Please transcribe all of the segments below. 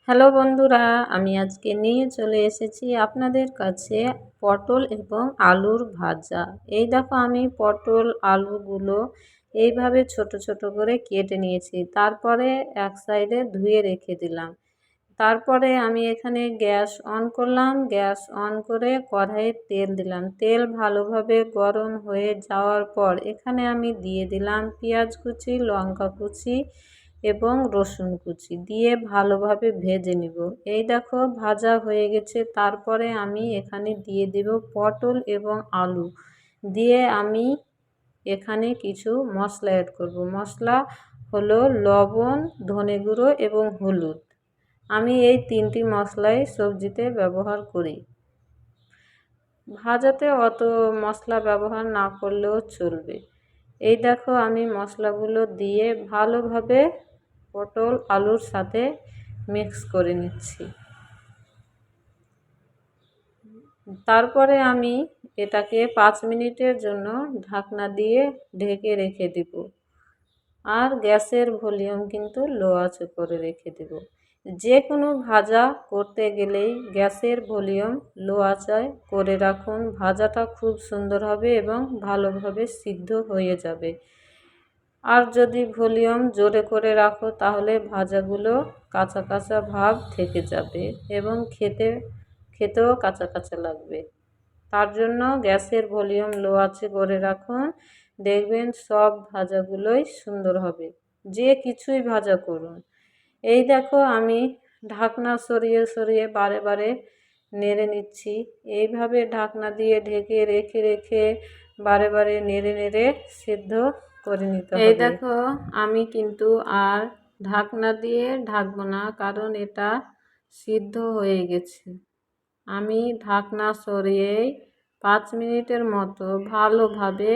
Hello বন্ধুরা, আমি আজকে নিয়ে চলে এসেছি আপনাদের কাছে পটল এবং আলুর ভাজা। এই দেখো আমি পটল আলুগুলো এইভাবে ছোট ছোট করে কেটে নিয়েছি, তারপরে এক সাইডে ধুয়ে রেখে দিলাম। তারপরে আমি এখানে গ্যাস অন করলাম, গ্যাস অন করে কড়াইয়ে তেল দিলাম। তেল ভালোভাবে গরম হয়ে যাওয়ার পর এখানে আমি দিয়ে দিলাম পেঁয়াজ কুচি, লঙ্কা কুচি এবং রসুন কুচি দিয়ে ভালোভাবে ভেজে নিব। এই দেখো ভাজা হয়ে গেছে। তারপরে আমি এখানে দিয়ে দেব পটল এবং আলু দিয়ে আমি এখানে কিছু মশলা অ্যাড করব। মশলা হলো লবণ, ধনে গুঁড়ো এবং হলুদ। আমি এই তিনটি মশলাই সবজিতে ব্যবহার করি। ভাজাতে অত মশলা ব্যবহার না করলেও চলবে। এই দেখো আমি মশলাগুলো দিয়ে ভালোভাবে পটল আলুর সাথে মিক্স করে নিচ্ছি। তারপরে আমি এটাকে 5 মিনিটের জন্য ঢাকনা দিয়ে ঢেকে রেখে দেব। আর গ্যাসের ভলিউম কিন্তু লো আঁচে করে রেখে দেব। যে কোনো ভাজা করতে গেলেই গ্যাসের ভলিউম লো আঁচে করে রাখুন। ভাজাটা খুব সুন্দর হবে এবং ভালোভাবে সিদ্ধ হয়ে যাবে। আর যদি ভলিউম জোরে করে রাখো তাহলে ভাজাগুলো কাঁচা কাঁচা ভাব থেকে যাবে এবং খেতেও কাঁচা কাঁচা লাগবে। তার জন্য গ্যাসের ভলিউম লো আঁচে করে রাখুন, দেখবেন সব ভাজাগুলোই সুন্দর হবে। যে কিছুই ভাজা করুন। এই দেখো আমি ঢাকনা সরিয়ে সরিয়ে বারে বারে নেড়ে নিচ্ছি। এইভাবে ঢাকনা দিয়ে ঢেকে রেখে রেখে বারে বারে নেড়ে নেড়ে সিদ্ধ করে নিতে হবে। এই দেখো আমি কিন্তু আর ঢাকনা দিয়ে ঢাকবো না, কারণ এটা সিদ্ধ হয়ে গেছে। আমি ঢাকনা সরিয়ে 5 মিনিটের মতো ভালোভাবে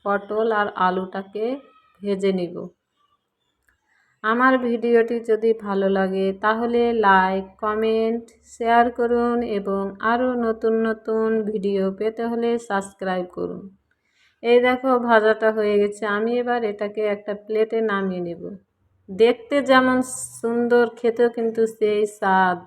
পটল আর আলুটাকে ভেজে নিব। আমার ভিডিওটি যদি ভালো লাগে তাহলে লাইক, কমেন্ট, শেয়ার করুন এবং আরও নতুন নতুন ভিডিও পেতে হলে সাবস্ক্রাইব করুন। এই দেখো ভাজাটা হয়ে গেছে। আমি এবার এটাকে একটা প্লেটে নামিয়ে নেব। দেখতে যেমন সুন্দর, খেতেও কিন্তু সেই স্বাদ।